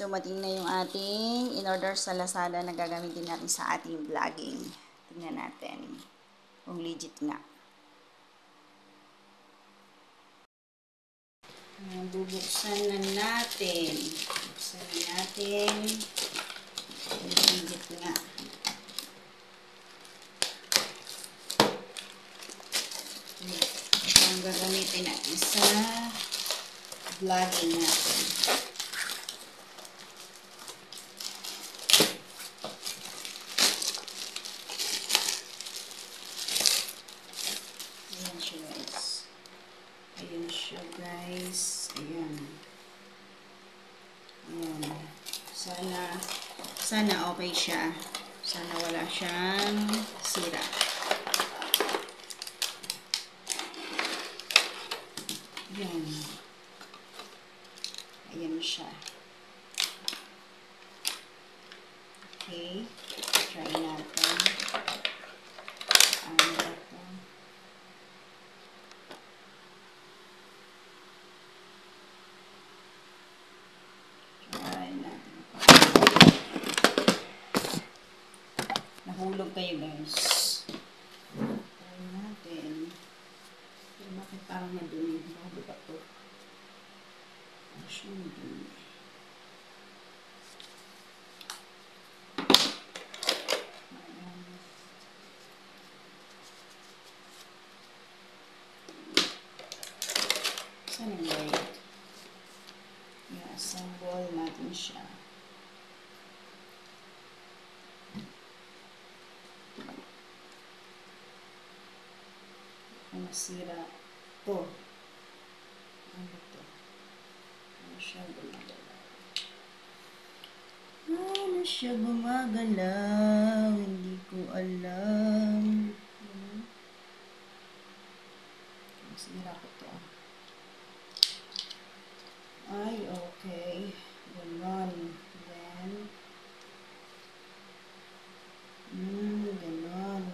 dumating na yung ating in-order sa Lazada na gagamitin natin sa ating vlogging. Tingnan natin kung legit nga. Bubuksan na natin. Bubuksan na natin. Legit nga. Ito ang gagamitin natin sa vlogging natin. Ayan siya guys. Ayan siya guys. Ayan. Ayan. Sana okay siya. Sana wala siyang sira. Ayan. Ayan siya. Okay. Try natin. Ano ba ito? Try natin. Nahulog kayo guys. Try natin. Pero bakit parang madumi? Bakit ba ito? Actually, madumi. Saan yung light? I-assemble natin siya. Kung masira ito. Ano ito? Ano siya gumagalaw? Ano siya gumagalaw? Hindi ko alam. Masira ko ito. Ay, okay. Ganon. Then, ganon.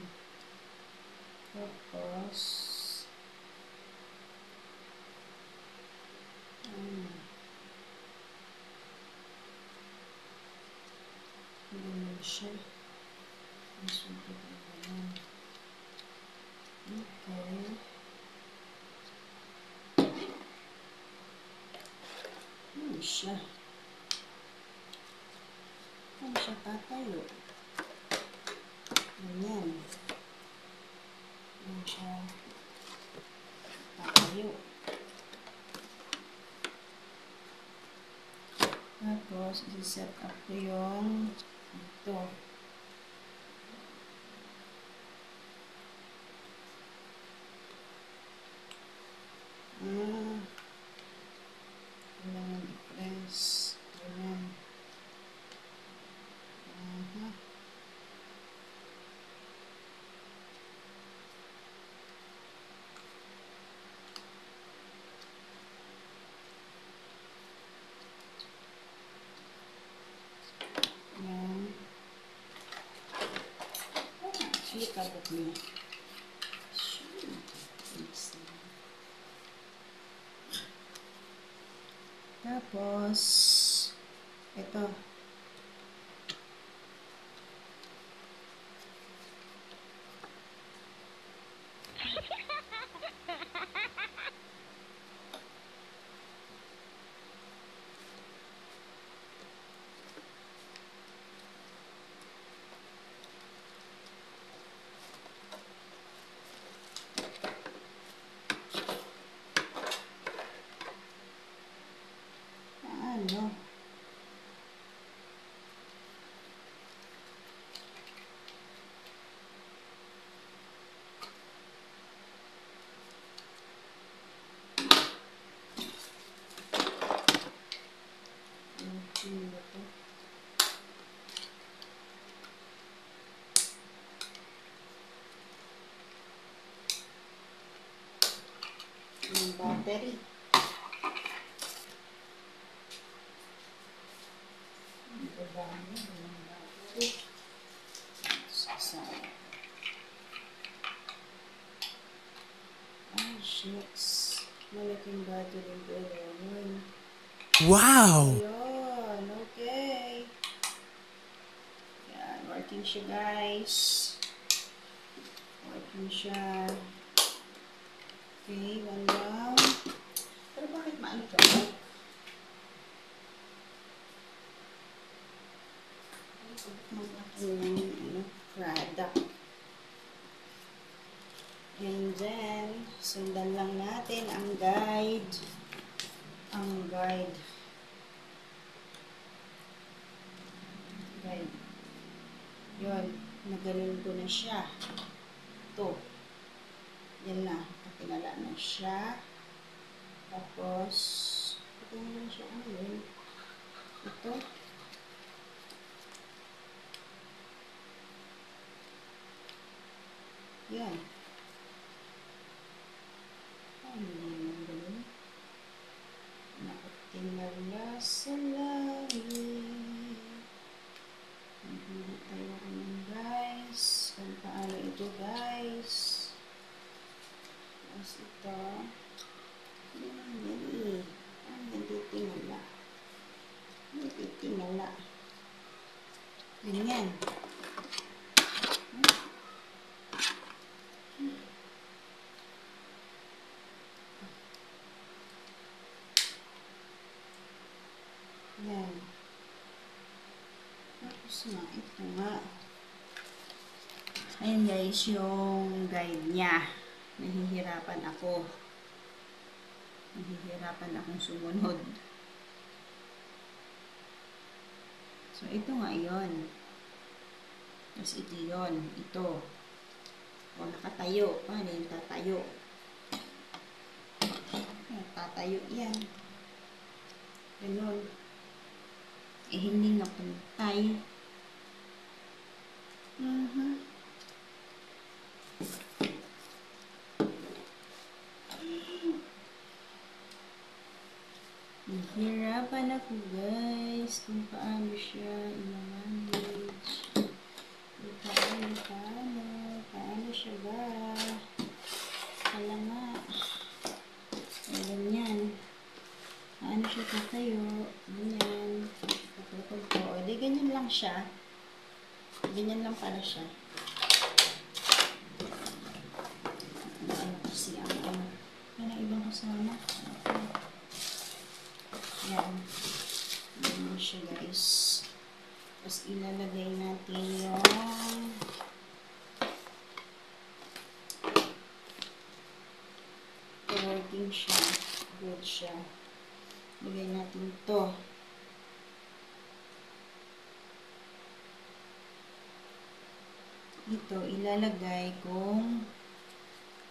Tapos, ganon siya. Masulit ang ganon. Okay. Ano siya? Ano siya tatayo? Ganyan. Ano siya tatayo? Tapos, isi-set up ko yung ito. Kailangan i-press. Ganyan. Yan. Actually, kabot niya. Tapos, ito. Ano? Yung battery. Malaking battery. Wow! Ayun, okay. Working siya, guys. Working siya. Okay, one down. Pero bakit maano ka? Product. And then, sundan lang natin ang guide. Ang guide. Guide. Yun. Naganon ko na siya. Ito. Yan na. Pakinala na siya. Tapos, pakinala na siya. Ano yun? Ito. Yan. Ano yung ganun? Nakatinala sa langit. Naghuli tayo ko ng guys. Kung paano ito guys. Tapos ito. Hindi naman yan eh. Ang nagtitingala. Nagtitingala. Ganyan. Yan. Tapos na, ito nga. Ayan guys, yung guide niya. Nahihirapan ako. Nahihirapan akong sumunod. So, ito nga yun. Tapos ito yun. Ito. O, nakatayo. Paano yung tatayo? Tatayo yan. Ganun. Eh, hindi nga pantay. Nahihirapan ako guys kung paano siya i-manage. Paano siya ba? Kala nga. Ganyan. Paano siya tatayo? Ganyan. Patutog ko. O, di ganyan lang siya. Ganyan lang pala siya. Ano kasi ang yan ang ibang kasama. Yan. Ganyan siya guys. Tapos ilalagay natin yung working siya. Good siya. Lagay natin ito. Ito, ilalagay kung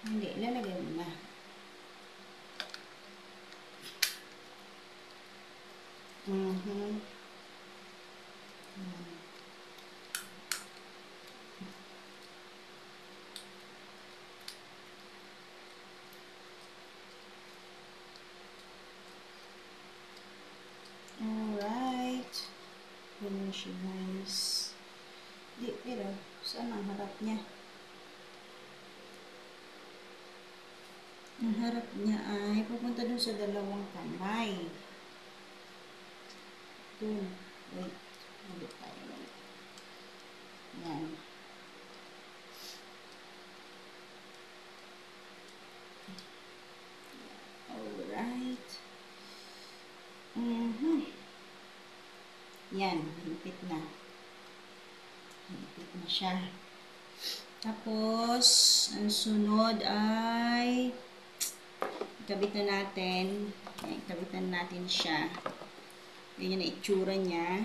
hindi, ilalagay mo na. Alright. Ganyan siya guys. Di, pero saan ang harap niya? Ang harap niya ay pupunta dun sa dalawang kamay. Dun. Wait. Ulit tayo. Yan. Alright. Yan. Higpit na. Higpit na siya. Tapos, ang sunod ay ikabit na natin. Ikabitan natin siya. Ganyan na itsura niya.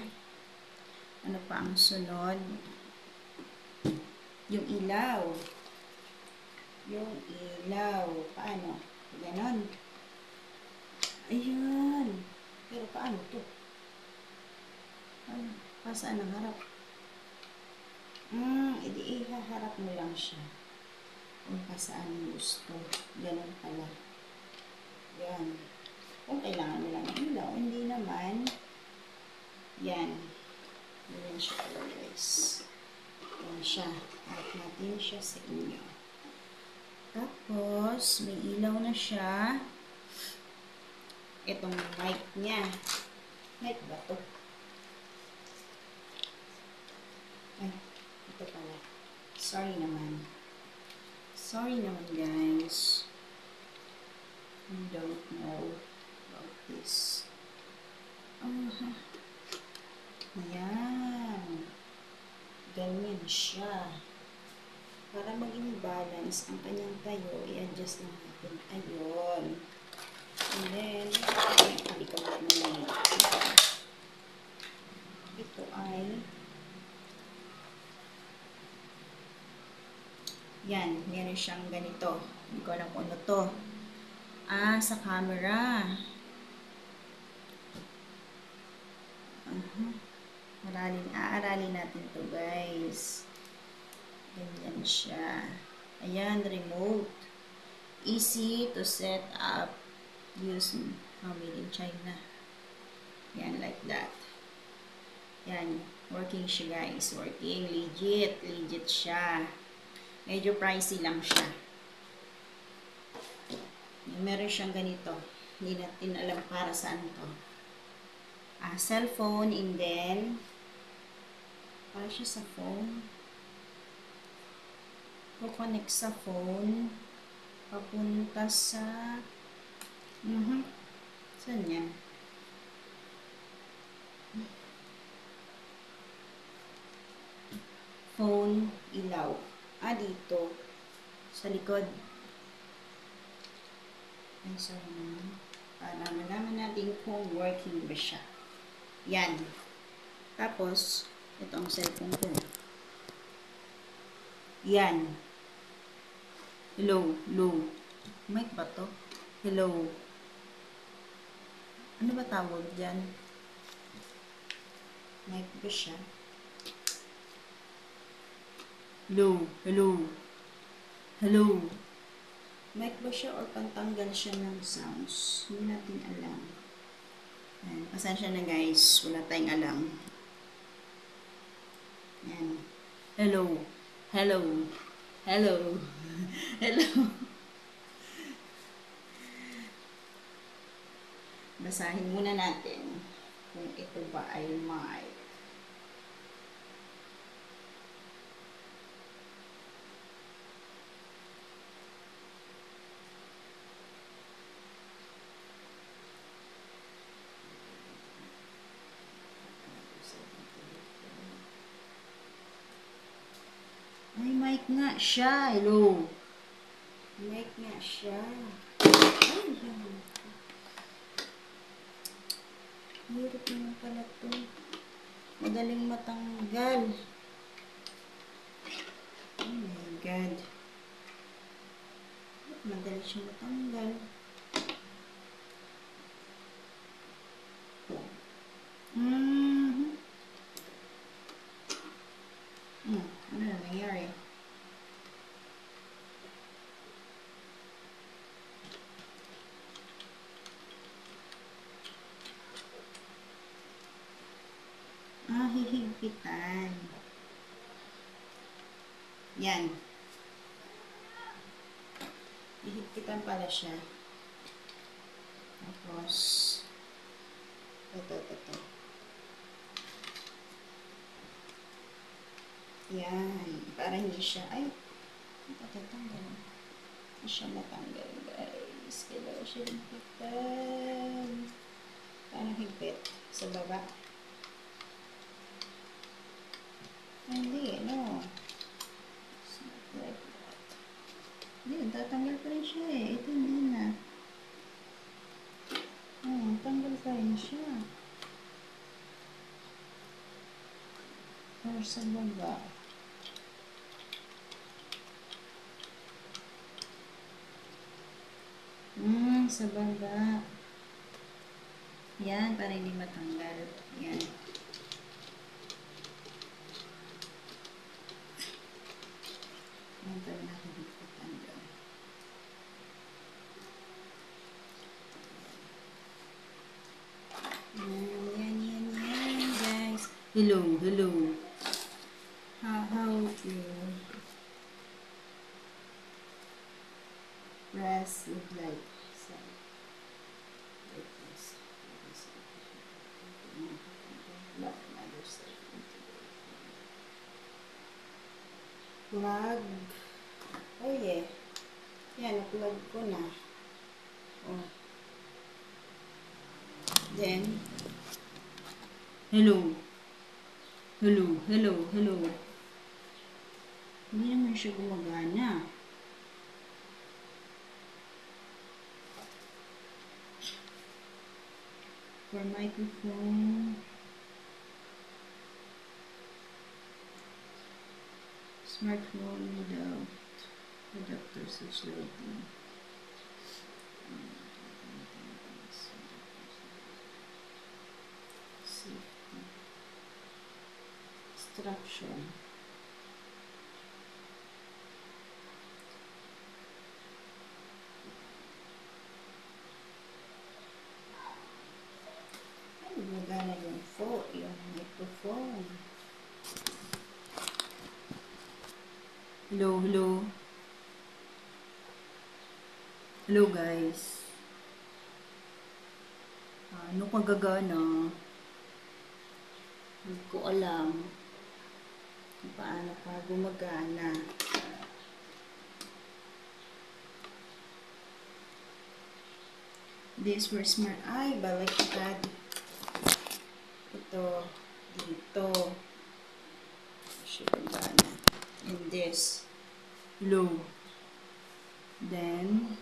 Ano pa ang sunod? Yung ilaw. Yung ilaw. Paano? Ganon. Ayan. Pero paano to? Ano? Pasaan ang harap? Edi ihaharap mo lang siya. Kung pasaan gusto. Ganon pala. Yan. Kung kailangan mo lang ng ilaw, hindi naman. Yan. Yan siya pala guys. Yan siya. Harap natin siya sa inyo. Tapos, may ilaw na siya. Itong mic niya. Mic ba to? Ay, Ito pala. Sorry naman. Sorry naman, guys. I don't know about this. Oh, ayan. Ganyan siya. Para maging balance ang kanyang tayo, i-adjust lang natin. Ayun. And then, balikan natin ito ay yan, meron siyang ganito. Hindi ko alam kung ano to. Sa camera. Aaralin natin to, guys. Ganyan siya. Ayan, remote. Easy to set up. Use made in China. Yan, like that. Yan, working siya, guys. Working. Legit. Legit siya. Medyo pricey lang siya. Meron siyang ganito. Hindi natin alam para saan to. Cellphone, and then para siya sa phone. Connect sa phone. Papunta sa saan yan? Phone, ilaw. Dito. Sa likod. Ay, sorry naman. Para malaman natin kung working ba siya. Yan. Tapos, ito ang cellphone ko. Yan. Hello. Hello. Mic ba to? Hello. Ano ba tawag dyan? Mic ba siya? Hello. Hello. Hello. Mic ba siya or pantanggal siya ng sounds? Hindi natin alam. Ayan. Pasensya na, guys. Wala tayong alam. Ayan. Hello. Hello. Hello. Hello. Basahin muna natin kung ito ba ay mic. Ay, mic nga siya. Hello. Mic nga siya. Ay, hirap naman pala ito. Madaling matanggal. Oh my God. Madali siya matanggal. Ano na nangyari? Hihigpitan. Yan. Hihigpitan pala siya. Tapos, ito. Yan. Para hindi siya, patatanggal. Hindi siya matanggal, guys. Kailangan siya higpitan. Parang higpit sa baba. Hindi, no. It's not like that. Hindi, tatanggal pa rin siya eh. Ito hindi na. Tanggal pa rin siya. Or sa baba. Sa baba. Yan, para hindi matanggal. Yan. Yan, para natin dito tanggal. Yan, guys. Hello. How to press it like so. Like this. Lock another side. Plug. Oh yeah. Yan, plug ko na. Oh. Then, hello. Hello, hello, hello. Hindi naman siya gumagana. For microphone, smartphone without adapter such lighting. Safety. Instruction. Ay, gumagana yung phone, yung microphone. Hello, hello. Hello guys. Ano kagagana? Hindi ko alam kung paano pa gumagana. This were smart. Ay, baliktad. Ito, dito. Siya gumagana. And this. Hello. Then,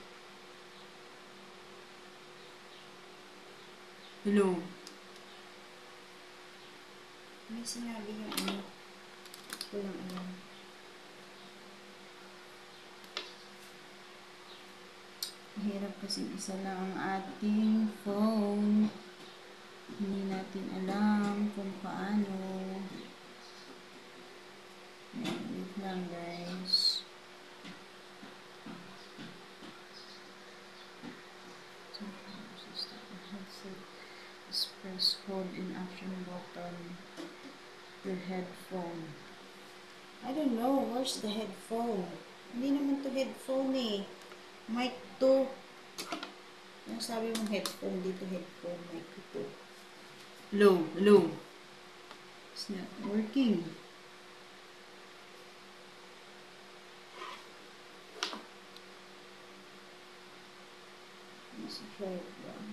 hello. May sinabi yung ano. Walang alam. Mahirap kasi isa lang ang ating phone. Hindi natin alam kung paano. Wait lang guys. Just press hold in action button. Your headphone. I don't know. Where's the headphone? Hindi naman to headphone eh. Mic to. Yung sabi mong headphone, dito headphone, mic to. Hello, hello. It's not working. Let's try it down.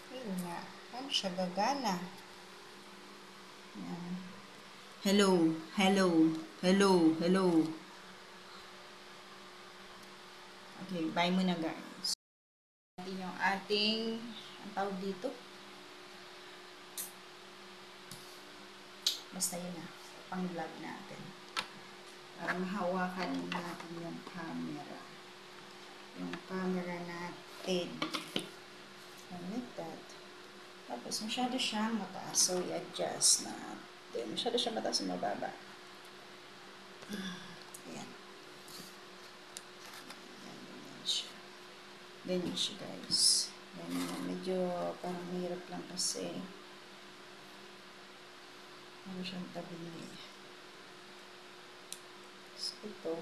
Ayun nga. Paano siya gagana? Yan. Hello, hello, hello, hello. Okay, bye muna guys. Atin yung ating, ang tawag dito? Basta yun na, pang vlog natin. Para mahawakan natin yung camera. Yung camera natin. Like that. Tapos, masyado siyang mataas. So, i-adjust natin. Masyado siyang mataas o mababa. Ayan. Ganyan siya. Ganyan siya, guys. Ganyan. Medyo parang mahirap lang kasi. Ano siyang tabingi. So, ito.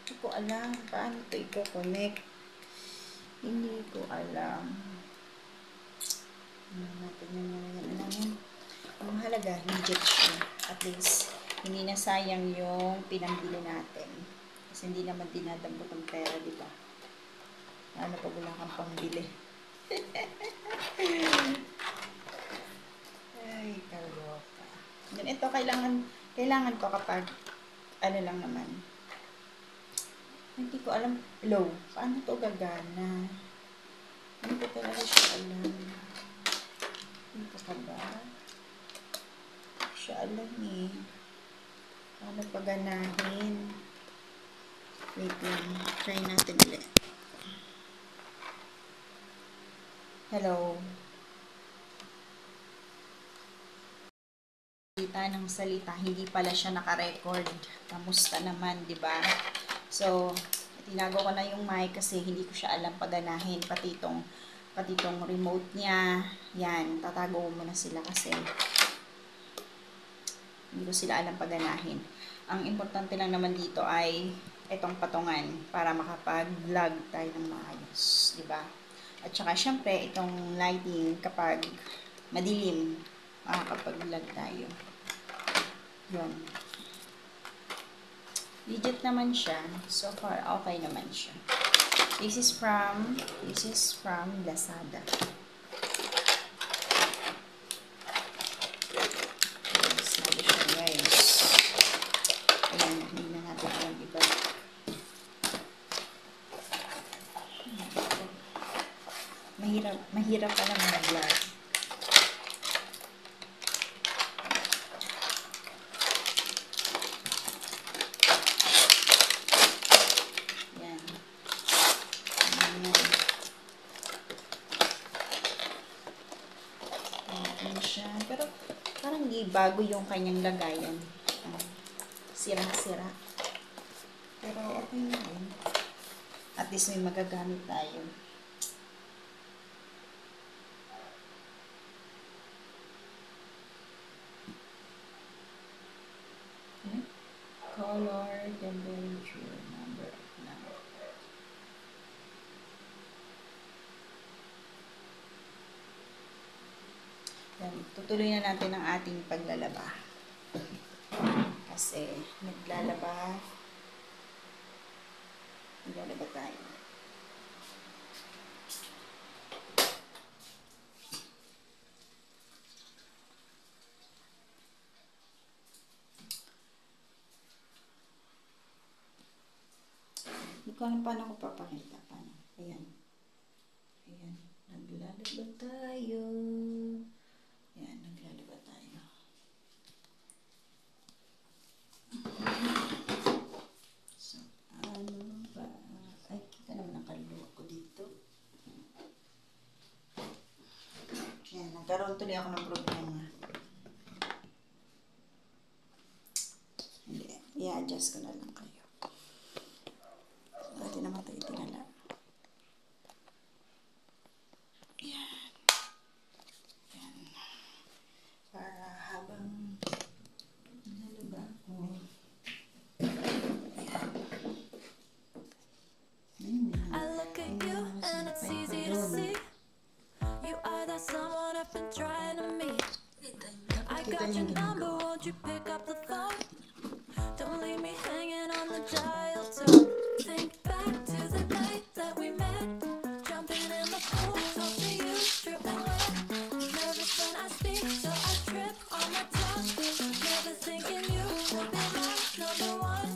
Hindi ko alam paano ito i-connect. Hindi ko alam. Natin yan. Ang mahalaga, legit siya. At least, hindi na sayang yung pinambili natin. Kasi hindi naman dinadambot ang pera, di ba? Ano pa wala kang pambili? Ay, kaloka. Then, ito, kailangan ko kapag, ano lang naman. Hindi ko alam, low. Paano to gagana? Hindi ko talaga siya alam. Hindi ka ba? Siya alam eh. Paano paganahin? Wait lang. Try natin ulit. Hello. Salita ng salita. Hindi pala siya naka-record. Kamusta naman, di ba? So, tinago ko na yung mic kasi hindi ko siya alam paganahin. Pati itong remote niya. Yan, tatago mo na sila kasi hindi ko sila alam paganahin. Ang importante lang naman dito ay itong patungan para makapag-vlog tayo ng maayos, di ba? At saka syempre itong lighting kapag madilim, makakapag-vlog tayo. Yun. Legit naman siya. So far, okay naman siya. This is from Lazada. Lazada siya, guys. Ayan, hindi na natin alam iba. Mahirap pala mga vlog. Pero parang di bago yung kanyang lagayan. Sira-sira. Pero okay na rin. At least may magagamit tayo. Color, temperature, number of number. Yan, tutuloy na natin ang ating paglalaba. Kasi naglalaba tayo. Hindi ko alam paano ko papakita. Paano? Ayan. Ayan. Naglalaba tayo. Ayan. Naglalaba tayo. So, ano ba? Ay, kita naman ang kaluluwa ko dito. Ayan. Nagkaroon tuloy ako ng problema. Hindi. I-adjust ko na lang kayo. Natin naman tayo tinala. Yan. Yan. Para habang nalaba ko. I look at you and it's easy to see. You are that someone I've been trying to meet. I got your number, won't you pick up the phone? Don't leave me hanging on the dial tone. Think back to the night that we met. Jumping in the pool, talk to you, dripping wet. Nervous when I speak, so I trip on my tongue. Never thinking you would be my number one.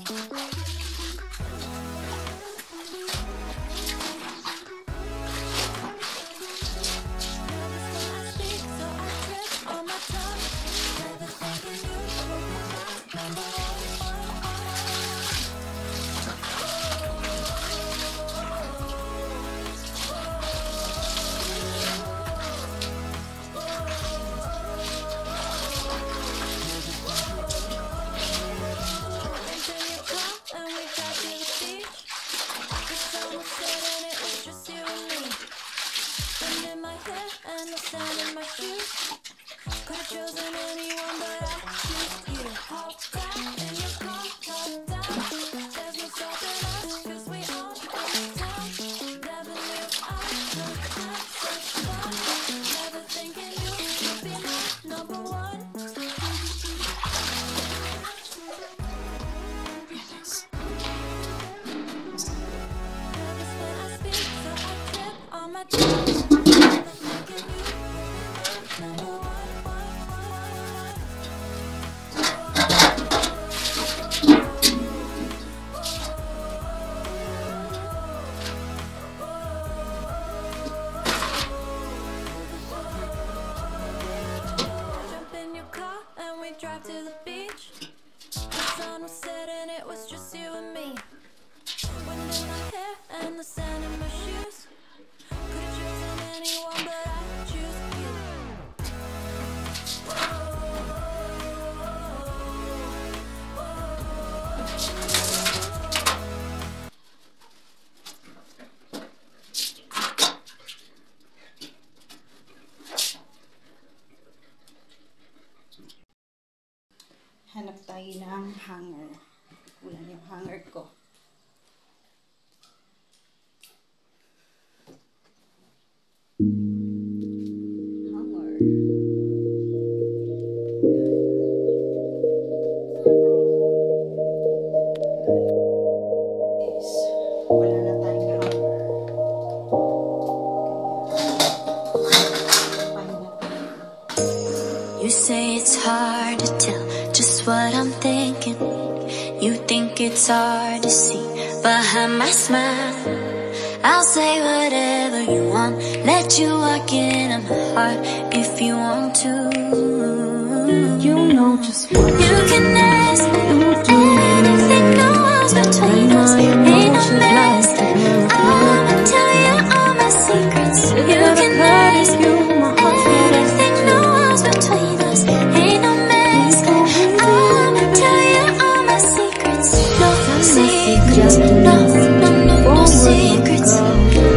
And the sand in my shoes. Could've chosen anyone, but I choose you. Hopped out in your car, top down. There's no stopping us, 'cause we own this town. Never knew I could have such fun. Never thinking you would be my number one. Nervous when I speak, so I trip on my tongue. Drive to the beach. The sun was setting, it was just you and me. Wind in my hair and the sand in my shoes. Could've chosen anyone, but I choose you. Hanap tayo ng hanger. Kulang yung hanger ko. think it's hard to see behind my smile. I'll say whatever you want, let you walk into my heart if you want to. You know just what You can ask anything, no walls between us, ain't no mask. I'ma tell you all my secrets. You can ask anything, no walls between us, ain't no mask. I'ma tell you all my secrets. No secrets, no, no, no, no secrets.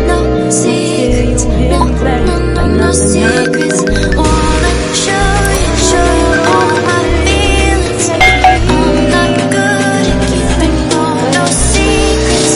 No secrets, no, no, no, no secrets. Wanna show you all my feelings. I'm not good at keeping no secrets.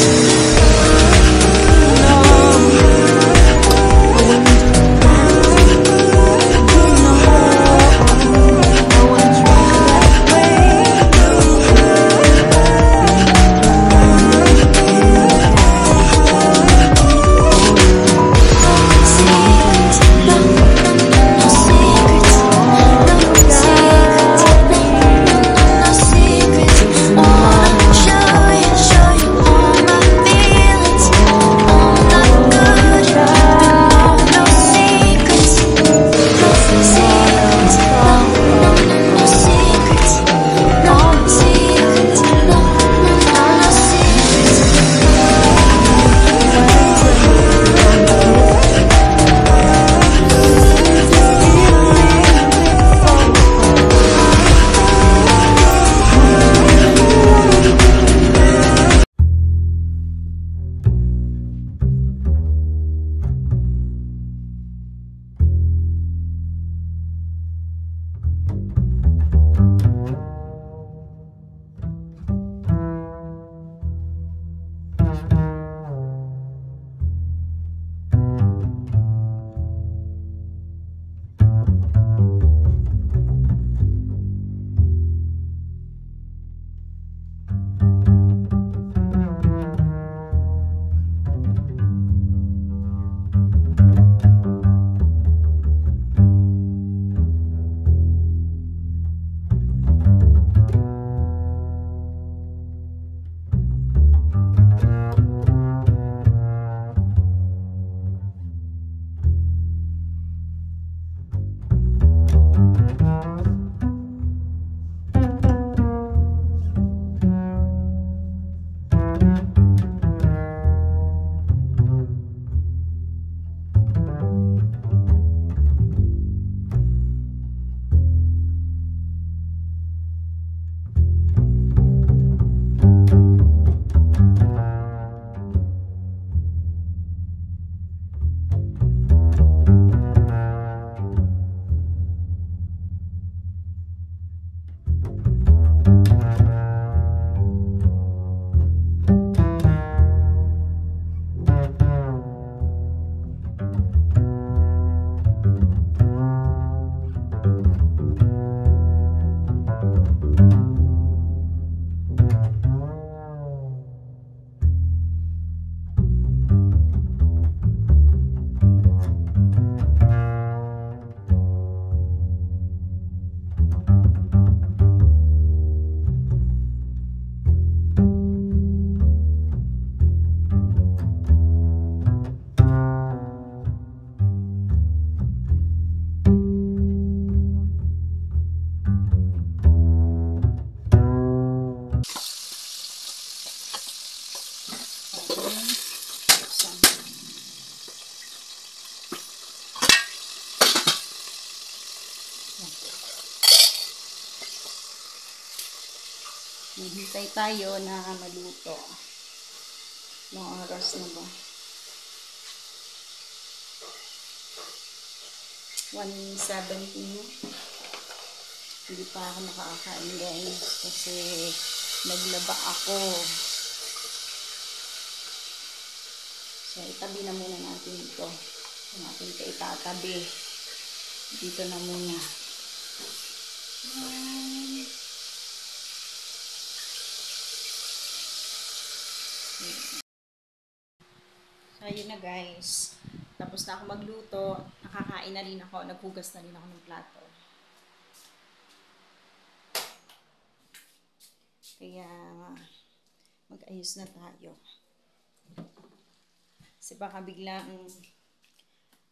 Hintay tayo na maluto. Ilang oras na ba? 1:17 na. Hindi pa ako nakakain, guys, kasi naglaba ako. So, itabi na muna natin ito. Kung natin ito itatabi. Dito na muna. So, ayun na, guys. Tapos na ako magluto. Nakakain na rin ako. Naghugas na rin ako ng plato. Kaya, mag-ayos na tayo. Kasi baka biglang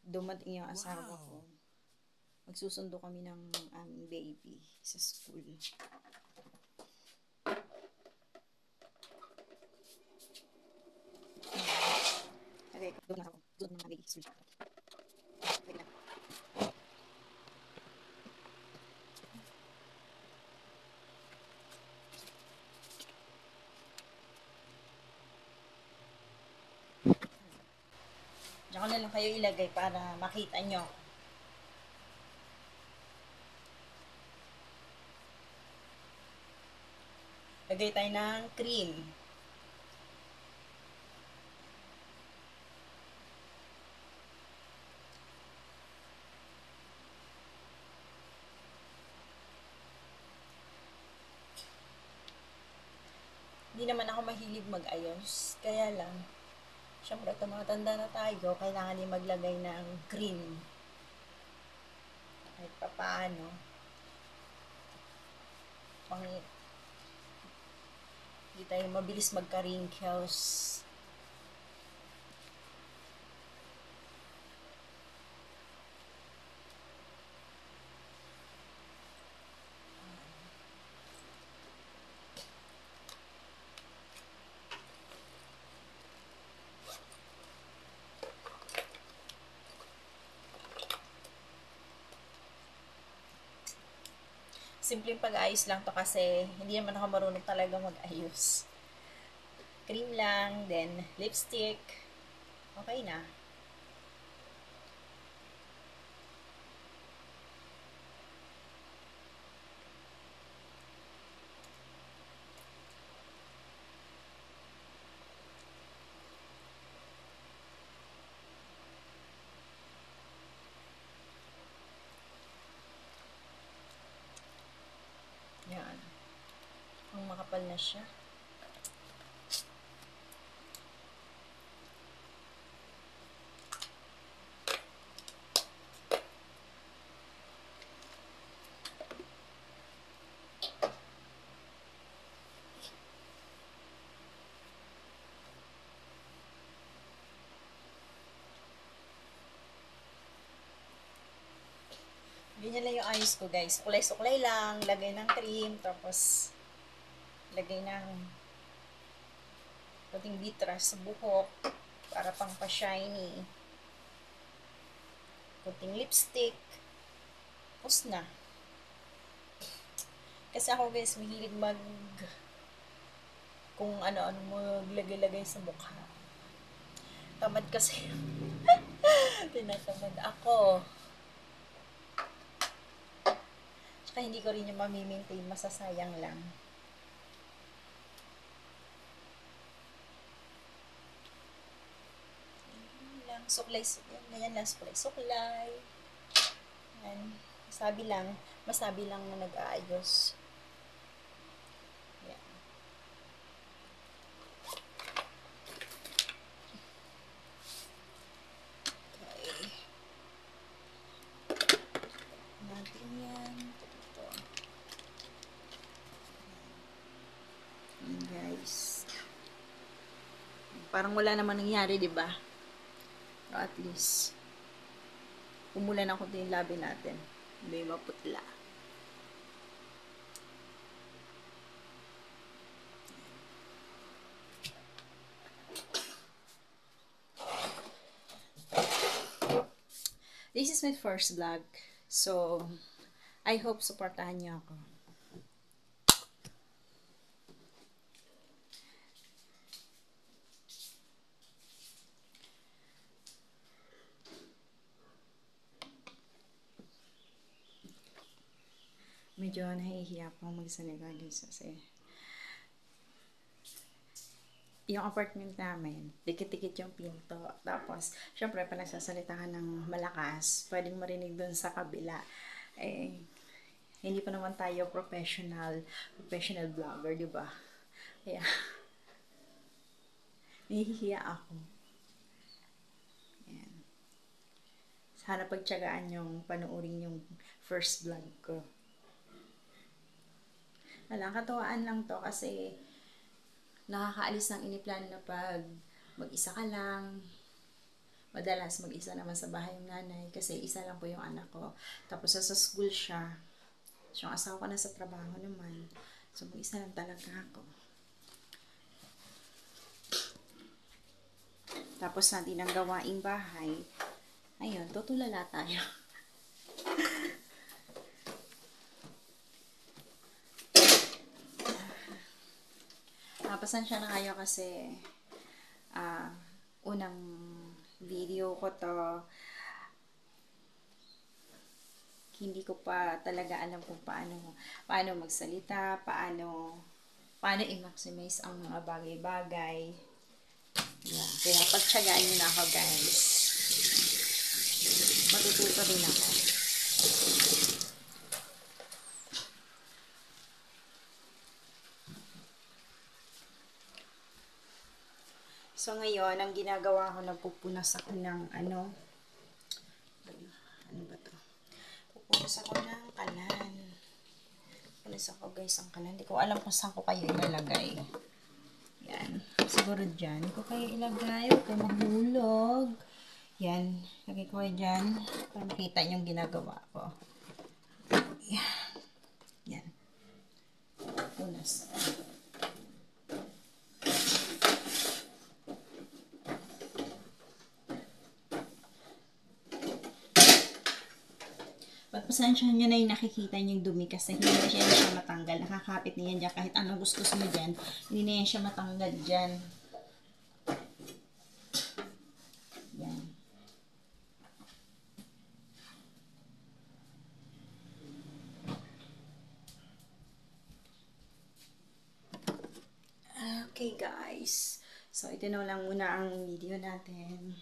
dumating yung asawa ko. Magsusundo kami ng aming baby sa school. Okay, doon na ako. Doon na kami. Diyan ko na lang kayo ilagay para makita nyo. Lagay tayo ng cream. Hindi naman ako mahilig mag-ayos. Kaya lang, syempre, tumatanda na tayo, kailangan din maglagay ng cream. Kahit pa paano. Hindi tayo mabilis magka-wrinkles. Simpleng pag-ayos lang to kasi hindi naman ako marunong talaga mag-ayos. Cream lang, then lipstick. Okay na. Yan. Ang makapal na siya. Ganyan lang yung ayos ko, guys. Suklay-suklay lang. Lagay ng cream. Tapos, lagay ng puting bitras sa buhok. Para pang pa-shiny. Puting lipstick. Tapos na. Kasi ako, guys, mahilig kung ano-ano maglagay-lagay sa mukha. Tamad kasi. Tinatamad ako. Tsaka hindi ko rin yung mamimaintain, masasayang lang. Suklay-suklay. Ganyan lang, suklay-suklay. Yan. Masabi lang na nag-aayos. Yan. Okay. Natin yan. Ito. Yan, guys. Parang wala namang nangyari, diba? Pero at least, umula na konti yung labi natin. May maputla. This is my first vlog. So, I hope supportahan niyo ako. Medyo nahihiya po magsalita guys kasi yung apartment namin, dikit-dikit yung pinto. Tapos, syempre, pa nagsasalita ka ng malakas, pwedeng marinig dun sa kabila. Eh, hindi pa naman tayo professional vlogger, di ba? Kaya, nahihiya ako. Ayan. Sana pagtyagaan yung panoorin yung first vlog ko. Katuwaan lang to kasi nakakaalis ng iniplan na pag mag-isa ka lang. Madalas mag-isa naman sa bahay yung nanay kasi isa lang po yung anak ko. Tapos sa school siya. So, yung asawa ko na sa trabaho naman. So, mag-isa lang talaga ako. Tapos natin ang gawaing bahay. Ayun, tutulala tayo. Pasensya na kayo kasi unang video ko to, hindi ko pa talaga alam kung paano magsalita, paano i-maximize ang mga bagay-bagay. Yeah. Kaya pagtsagaan nyo na ako, guys. Matututo din ako. So, ngayon, ang ginagawa ko, nagpupunas ako ng ano ba to? Pupunas ako ng kalan. Pupunas ako, guys, ang kalan. Hindi ko alam kung saan ko kayo ilalagay. Yan. Siguro dyan. Hindi ko kayo ilagay. Huwag ko mahulog. Yan. Lagay ko kayo dyan. Para makita yung ginagawa ko. Yan. Pupunas. Pasensya nyo na yung nakikita nyo yung dumi kasi hindi na siya matanggal. Nakakapit na yan dyan. Kahit anong gusto mo dyan, hindi na yan siya matanggal dyan. Yan. Okay, guys. So, ito na lang muna ang video natin.